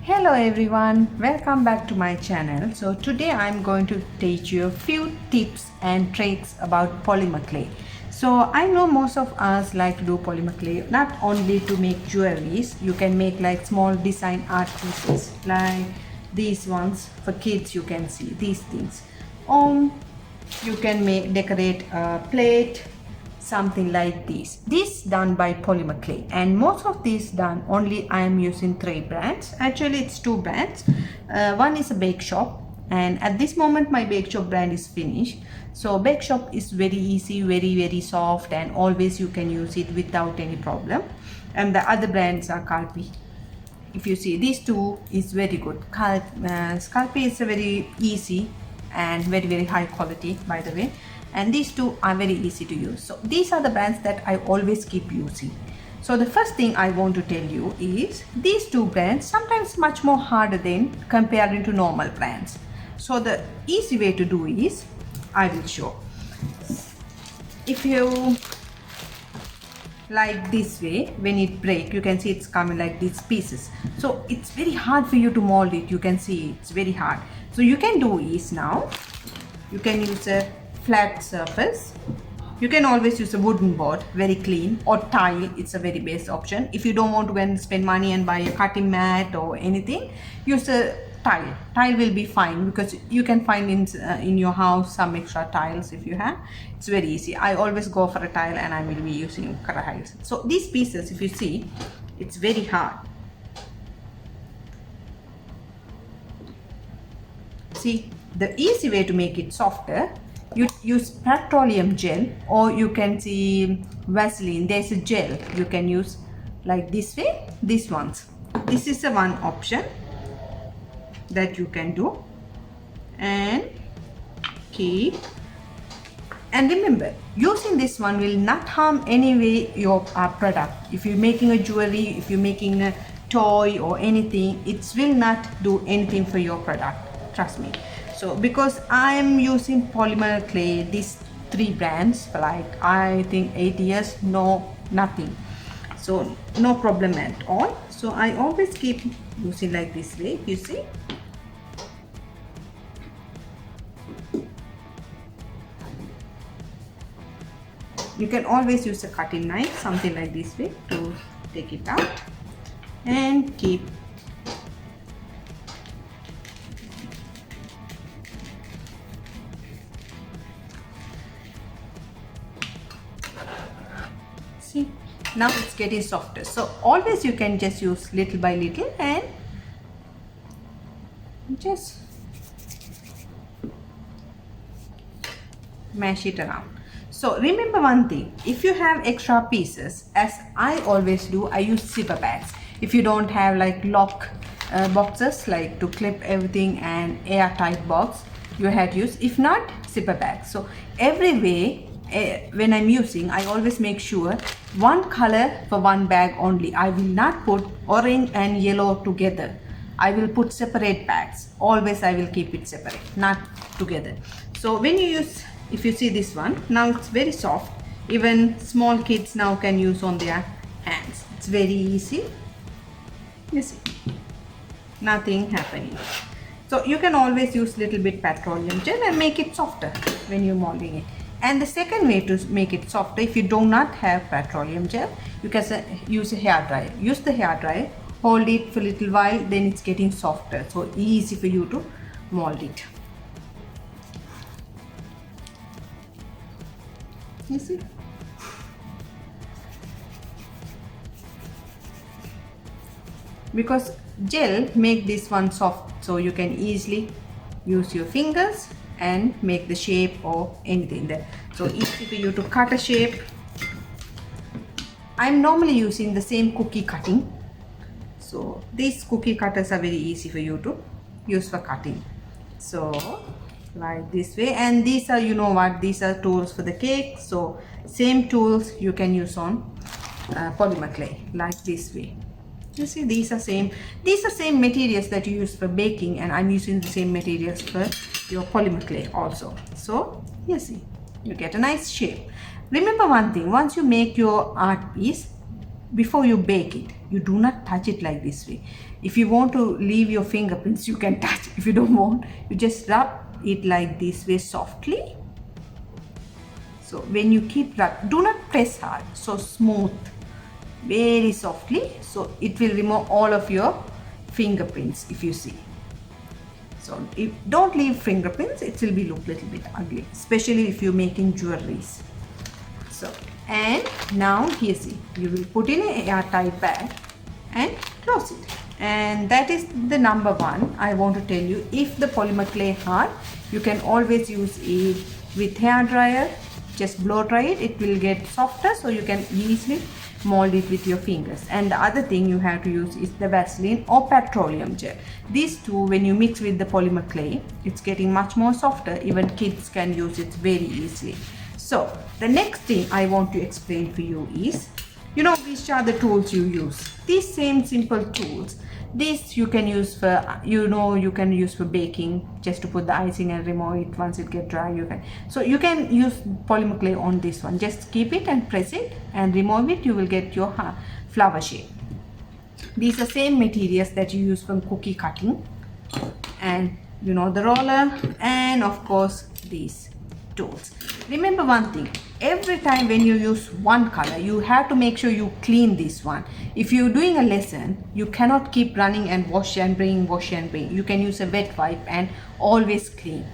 Hello everyone, welcome back to my channel. So today I'm going to teach you a few tips and tricks about polymer clay. So I know most of us like to do polymer clay not only to make jewelries. You can make like small design art pieces like these ones for kids. You can see these things. You can decorate a plate, something like this done by polymer clay, and most of these done only I am using 3 brands. Actually it's 2 brands. One is a bake shop, and at this moment my bake shop brand is finished. So bake shop is very easy, very soft, and always you can use it without any problem. And the other brands are Calpi. If you see, these two is very good. Calpi is a very easy and very high quality, by the way, and these two are very easy to use. So these are the brands that I always keep using. So the first thing I want to tell you is these 2 brands sometimes much more harder than comparing to normal brands. So the easy way to do is I will show. If you like this way, when it break, you can see it's coming like these pieces. So it's very hard for you to mold it. You can see it's very hard. So you can do is now you can use a flat surface. You can always use a wooden board, very clean, or tile. It's a very best option. If you don't want to go and spend money and buy a cutting mat or anything, use a tile. Tile will be fine because you can find in your house some extra tiles if you have. It's very easy. I always go for a tile and I will be using tiles. So these pieces, if you see, it's very hard. See, the easy way to make it softer, you use petroleum gel, or you can see Vaseline. There's a gel you can use like this way, these ones. This is the one option that you can do, and keep. And remember, using this one will not harm any way your product. If you're making a jewelry, if you're making a toy or anything, it will not do anything for your product, trust me. So because I'm using polymer clay, these 3 brands for like I think 8 years, nothing, so no problem at all. So I always keep using like this way. You see, you can always use a cutting knife, something like this way, to take it out and keep. See, now it's getting softer. So always you can just use little by little and just mash it around. So remember one thing, if you have extra pieces, as I always do, I use zipper bags. If you don't have like lock boxes like to clip everything and airtight box, you had to use, if not, zipper bags. So every way, when I'm using, I always make sure one color for one bag only. I will not put orange and yellow together. I will put separate bags. Always I will keep it separate, not together. So when you use, if you see this one, now it's very soft. Even small kids now can use on their hands. It's very easy. You see, nothing happening. So you can always use little bit petroleum gel and make it softer when you're molding it. And the second way to make it softer, if you do not have petroleum gel, you can use a hair dryer. Use the hair dryer, hold it for a little while, then it's getting softer. So easy for you to mold it. You see? Because gel make this one soft, so you can easily use your fingers and make the shape or anything there. So easy for you to cut a shape. I'm normally using the same cookie cutting. So these cookie cutters are very easy for you to use for cutting. So like this way, and these are, you know what, these are tools for the cake. So same tools you can use on polymer clay, like this way. You see, these are same materials that you use for baking, and I'm using the same materials for your polymer clay also. So you see, you get a nice shape. Remember one thing, once you make your art piece, before you bake it, you do not touch it like this way. If you want to leave your fingerprints, you can touch. If you don't want, you just rub it like this way softly. So when you keep rub, do not press hard, so smooth, very softly, so it will remove all of your fingerprints. If you see, so if don't leave fingerprints, it will be look little bit ugly, especially if you're making jewelries. So, and now here, see, you will put in an airtight bag and close it. And that is the number one I want to tell you. If the polymer clay hard, you can always use it with hair dryer. Just blow dry it, it will get softer, so you can easily mold it with your fingers. And the other thing you have to use is the Vaseline or petroleum gel. These two, when you mix with the polymer clay, it's getting much more softer. Even kids can use it very easily. So the next thing I want to explain for you is, you know, which are the tools you use. These same simple tools, this you can use for, you can use for baking, just to put the icing and remove it once it get dry. So you can use polymer clay on this one. Just keep it and press it and remove it, you will get your flower shape. These are same materials that you use for cookie cutting, and the roller, and of course these tools. Remember one thing, every time when you use one color, you have to make sure you clean this one. If you're doing a lesson, you cannot keep running and wash and bring. You can use a wet wipe and always clean.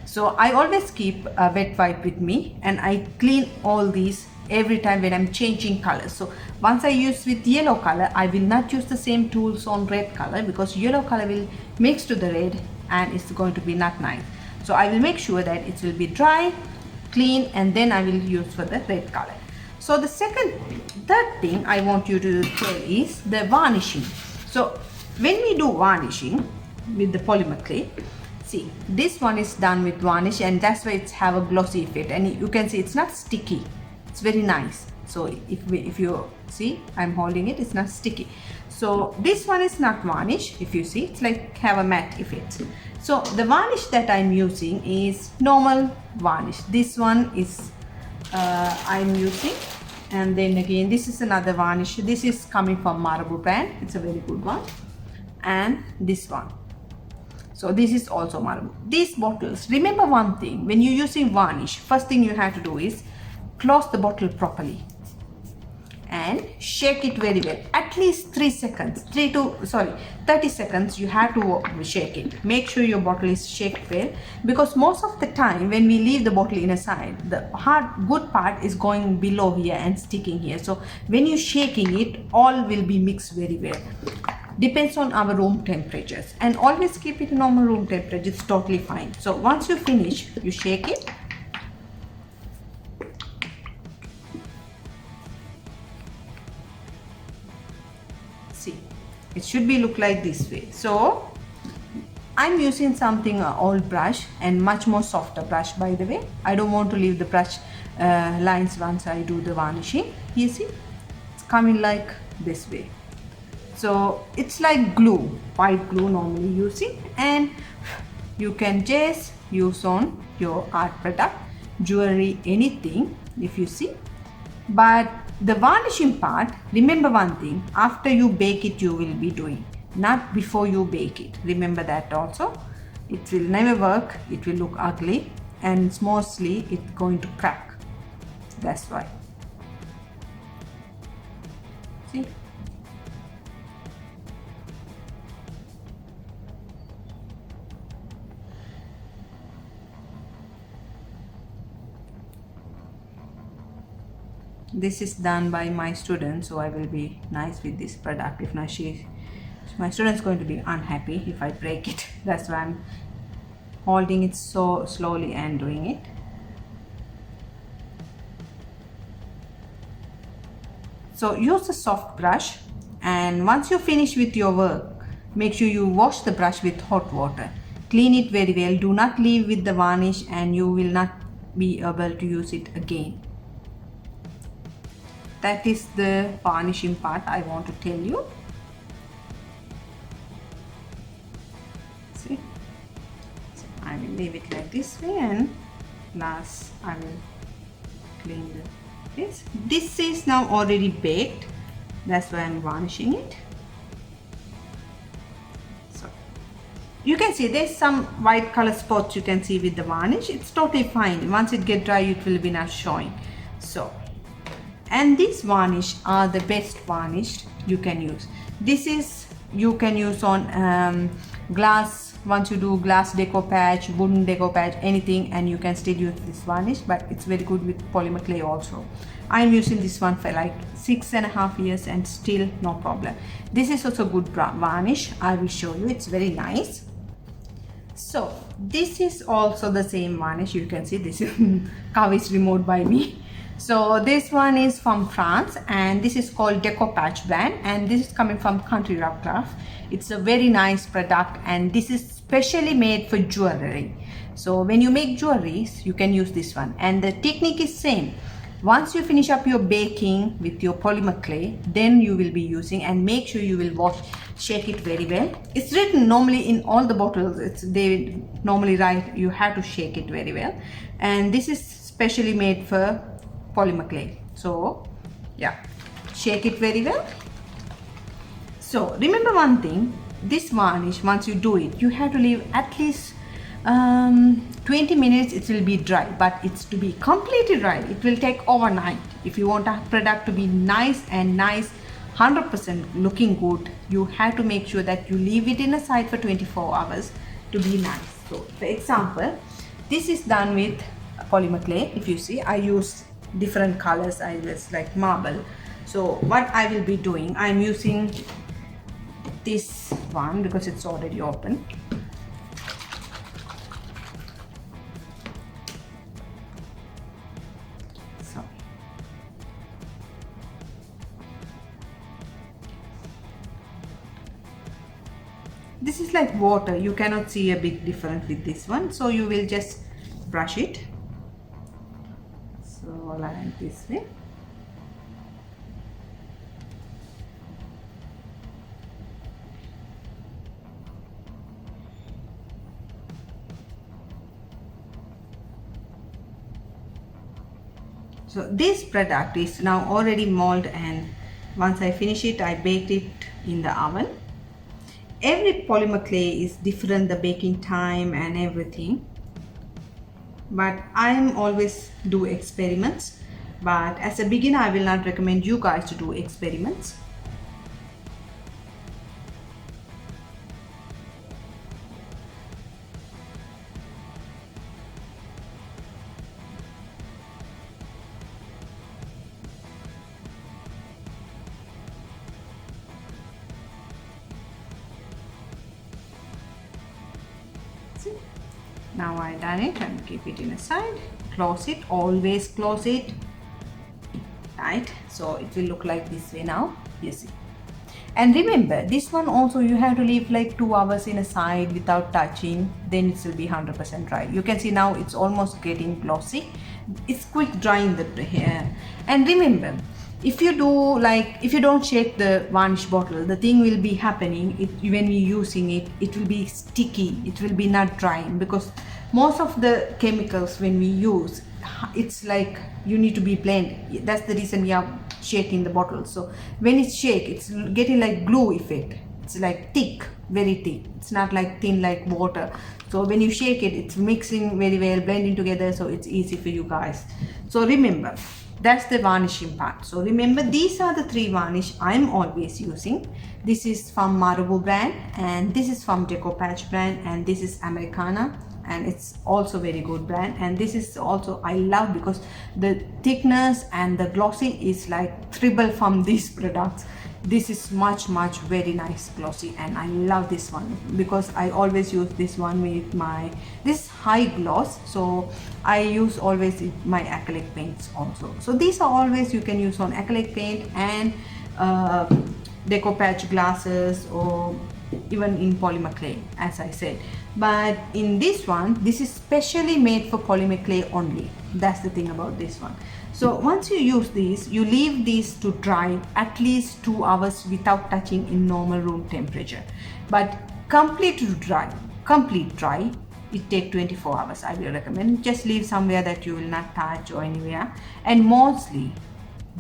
So I always keep a wet wipe with me, and I clean all these every time when I'm changing colors. So once I use with yellow color, I will not use the same tools on red color, because yellow color will mix to the red and it's going to be not nice. So I will make sure that it will be dry, clean, and then I will use for the red color. So the third thing I want you to tell is the varnishing. So when we do varnishing with the polymer clay, see, this one is done with varnish, and that's why it's have a glossy effect, and you can see it's not sticky, it's very nice. So if you see, I'm holding it, it's not sticky. So this one is not varnish. If you see, it's like have a matte effect. So the varnish that I'm using is normal varnish. This one is I'm using, and then again this is another varnish. This is coming from Marabou brand, it's a very good one. And this one, so this is also Marabou. These bottles, remember one thing, when you're using varnish, first thing you have to do is close the bottle properly and shake it very well, at least 30 seconds you have to shake it. Make sure your bottle is shaked well, because most of the time when we leave the bottle in a side, the good part is going below here and sticking here. So when you're shaking it, all will be mixed very well. Depends on our room temperatures, and always keep it normal room temperature, it's totally fine. So once you finish, you shake it. It should be look like this way. So I'm using something old brush, and much more softer brush, by the way. I don't want to leave the brush lines once I do the varnishing. You see, it's coming like this way. So it's like glue, white glue normally using, and you can just use on your art product, jewelry, anything, if you see. But the varnishing part, remember one thing, after you bake it you will be doing, not before you bake it. Remember that also. It will never work, it will look ugly, and mostly it's going to crack. That's why. See? This is done by my student, so I will be nice with this product. If not, my student is going to be unhappy if I break it. That's why I'm holding it so slowly and doing it. So use a soft brush, and once you finish with your work, make sure you wash the brush with hot water. Clean it very well. Do not leave with the varnish, and you will not be able to use it again. That is the varnishing part I want to tell you. See, so I will leave it like this way, and last I will clean this. This is now already baked, That's why I'm varnishing it. So you can see there's some white color spots you can see with the varnish. It's totally fine. Once it get dry, it will be not showing. So, and these varnish are the best varnish you can use. This is you can use on glass. Once you do glass deco patch, wooden deco patch, anything, and you can still use this varnish, but it's very good with polymer clay also. I'm using this one for like 6.5 years and still no problem. This is also good varnish. I will show you. It's very nice. So this is also the same varnish. You can see this cover is removed by me. So this one is from France and this is called Deco Patch brand, and this is coming from Country Rough Craft. It's a very nice product and this is specially made for jewelry. So when you make jewelries, you can use this one, and the technique is same. Once you finish up your baking with your polymer clay, then you will be using, and make sure you will shake it very well. It's written normally in all the bottles, they normally write you have to shake it very well, and this is specially made for polymer clay. So yeah, shake it very well. So remember one thing, this varnish, once you do it, you have to leave at least 20 minutes. It will be dry, but it's to be completely dry, it will take overnight. If you want a product to be nice and 100% looking good, you have to make sure that you leave it in a side for 24 hours to be nice. So for example, this is done with polymer clay. If you see, I use different colors. I use like marble. So what I will be doing, I'm using this one because it's already open. So this is like water. You cannot see a big difference with this one, so you will just brush it. So like this way. So this product is now already molded, and once I finish it, I baked it in the oven. Every polymer clay is different, the baking time and everything, but I'm always do experiments. But as a beginner, I will not recommend you guys to do experiments. Now I done it and keep it in a side. Close it, always close it, right? So it will look like this way now, you see. And remember, this one also you have to leave like 2 hours in a side without touching, then it will be 100% dry. You can see now it's almost getting glossy. It's quick drying the hair. And remember, if you do like, if you don't shake the varnish bottle, the thing will be happening, when we're using it, it will be sticky, it will be not drying, because most of the chemicals when we use, it's like you need to be blend. That's the reason we are shaking the bottle. So when it's shake, it's getting like glue effect. It's like thick, very thick. It's not like thin like water. So when you shake it, it's mixing very well, blending together, so it's easy for you guys. So remember, that's the varnishing part. So remember, these are the 3 varnish I'm always using. This is from Marabu brand, and this is from Deco Patch brand, and this is Americana, and it's also very good brand. And this is also I love because the thickness and the glossy is like triple from these products. This is much very nice glossy, and I love this one because I always use this one with my this high gloss. So I use always my acrylic paints also. So these are always you can use on acrylic paint and deco patch glasses, or even in polymer clay, as I said. But in this one, this is specially made for polymer clay only. That's the thing about this one. So once you use these, you leave these to dry at least 2 hours without touching in normal room temperature. But complete dry, it take 24 hours. I will recommend just leave somewhere that you will not touch or anywhere. And mostly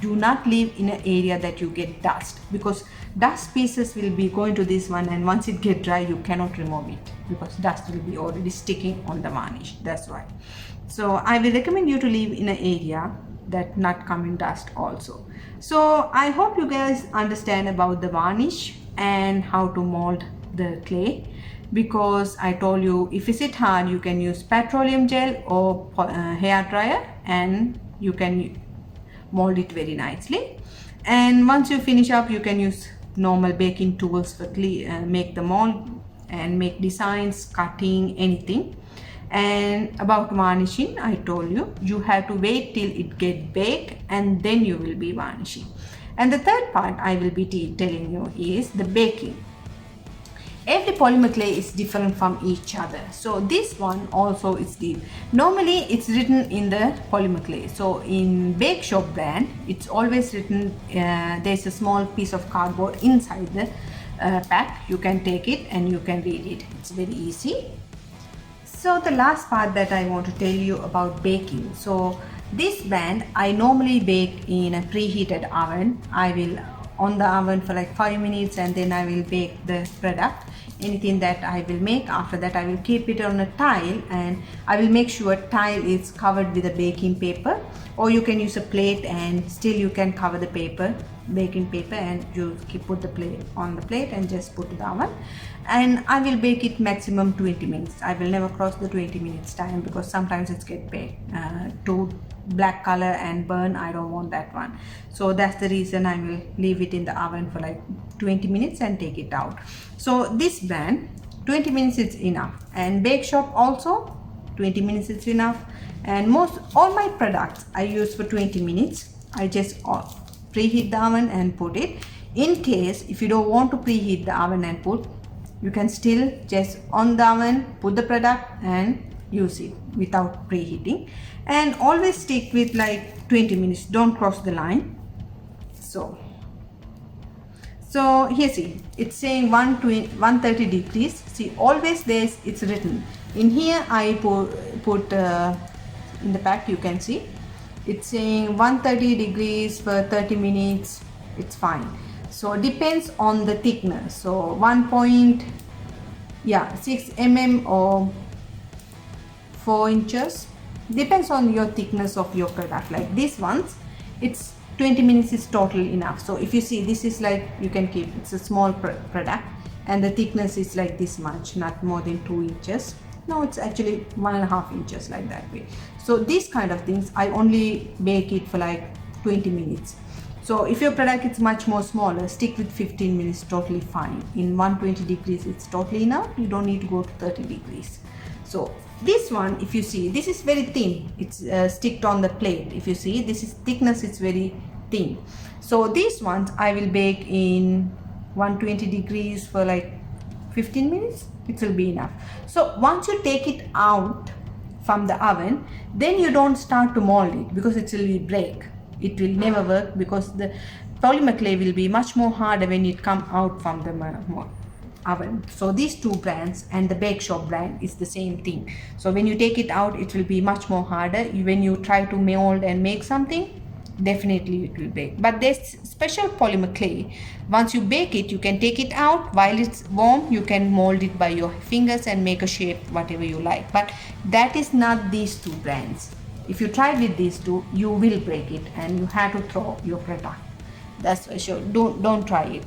do not live in an area that you get dust, because dust pieces will be going to this one, and once it get dry you cannot remove it because dust will be already sticking on the varnish. That's why. So I will recommend you to live in an area that not come in dust also. So I hope you guys understand about the varnish and how to mold the clay, because I told you if it's hard you can use petroleum gel or hair dryer and you can mold it very nicely. And once you finish up you can use normal baking tools for make the mold and make designs, cutting, anything. And about varnishing, I told you, you have to wait till it get baked and then you will be varnishing. And the third part I will be telling you is the baking. Every polymer clay is different from each other. So this one also is deep. Normally it's written in the polymer clay. So in Bake Shop brand, it's always written, there's a small piece of cardboard inside the pack. You can take it and you can read it. It's very easy. So the last part that I want to tell you about baking. So this brand I normally bake in a preheated oven. I will on the oven for like 5 minutes and then I will bake the product. Anything that I will make after that, I will keep it on a tile and I will make sure tile is covered with a baking paper, or you can use a plate and still you can cover the paper, baking paper, and you put the plate on the plate and just put it in the oven. And I will bake it maximum 20 minutes. I will never cross the 20 minutes time because sometimes it's get baked too black color and burn. I don't want that one. So that's the reason I will leave it in the oven for like 20 minutes and take it out. So this brand 20 minutes is enough, and Bake Shop also 20 minutes is enough. And all my products I use for 20 minutes. I just preheat the oven and put it. In case if you don't want to preheat the oven and put, you can still just on the oven put the product and use it without preheating. And always stick with like 20 minutes, don't cross the line. So here see it's saying 130 degrees. See, always there's it's written in here. I put in the pack, you can see it's saying 130 degrees for 30 minutes. It's fine. So it depends on the thickness. So 6 mm or 4 inches, depends on your thickness of your product. Like this ones, it's 20 minutes is totally enough. So if you see, this is like, you can keep, it's a small product and the thickness is like this much, not more than 2 inches. No, it's actually 1.5 inches, like that way. So these kind of things I only bake it for like 20 minutes. So if your product is much more smaller, stick with 15 minutes, totally fine. In 120 degrees it's totally enough. You don't need to go to 30 degrees. So this one, if you see, this is very thin. It's sticked on the plate. If you see, this is thickness, it's very thin. So these ones I will bake in 120 degrees for like 15 minutes. It will be enough. So once you take it out from the oven, then you don't start to mold it because it will break. It will never work because the polymer clay will be much more harder when it come out from the oven. So these two brands and the Bake Shop brand is the same thing. So when you take it out, it will be much more harder. When you try to mold and make something, definitely it will break. But there's special polymer clay. Once you bake it, you can take it out. While it's warm, you can mold it by your fingers and make a shape whatever you like. But that is not these two brands. If you try with these two, you will break it and you have to throw your product. That's for sure. Don't try it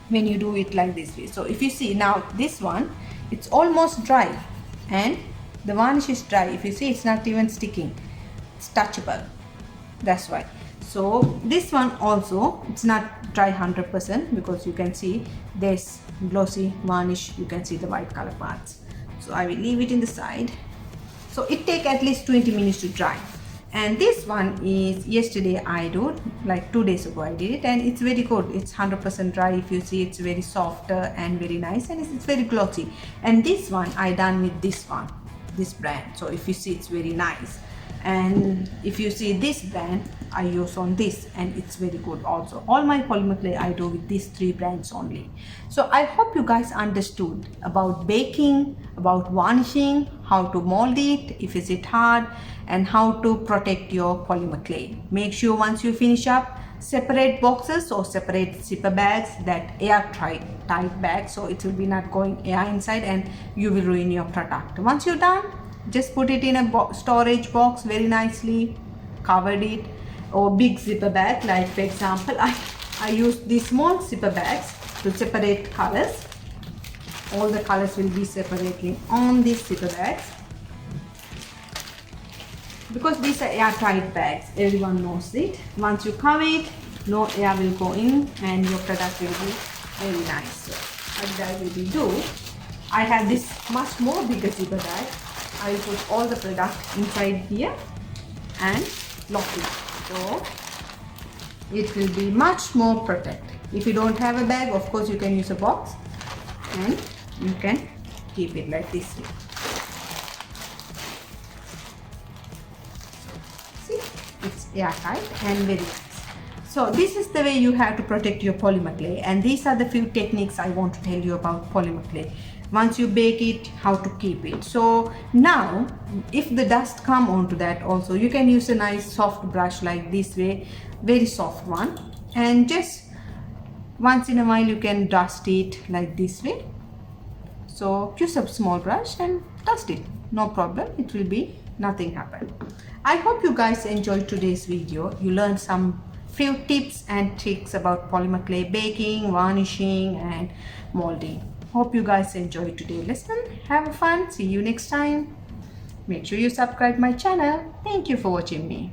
when you do it like this way. So if you see now, this one, it's almost dry and the varnish is dry. If you see, it's not even sticking, it's touchable. That's why. So this one also, it's not dry 100% because you can see there's glossy varnish. You can see the white color parts. So I will leave it in the side. So it take at least 20 minutes to dry. And this one is yesterday I did, like 2 days ago I did it, and it's very good. It's 100% dry. If you see, it's very softer and very nice, and it's very glossy. And this one I done with this brand. So if you see, it's very nice. And if you see this brand, I use on this, and it's very good also. All my polymer clay I do with these 3 brands only. So I hope you guys understood about baking, about varnishing, how to mold it, if is it hard, and how to protect your polymer clay. Make sure once you finish up, separate boxes or separate zipper bags, that airtight bag, so it will be not going air inside and you will ruin your product. Once you're done, just put it in a storage box very nicely, covered it, or big zipper bag. Like for example, I use these small zipper bags to separate colors. All the colors will be separately on these zipper bags, because these are airtight bags, everyone knows it. Once you cover it, no air will go in and your product will be very nice. So what I will do, I have this much more bigger zipper bag. I will put all the product inside here and lock it, so it will be much more protected. If you don't have a bag, of course you can use a box and you can keep it like this way. See, it's airtight and very nice. So this is the way you have to protect your polymer clay, and these are the few techniques I want to tell you about polymer clay. Once you bake it, how to keep it. So now if the dust come onto that also, you can use a nice soft brush like this way, very soft one, and just once in a while you can dust it like this way. So use a small brush and dust it, no problem, it will be nothing happen. I hope you guys enjoyed today's video. You learned some few tips and tricks about polymer clay baking, varnishing and molding. Hope you guys enjoyed today's lesson. Have fun. See you next time. Make sure you subscribe my channel. Thank you for watching me.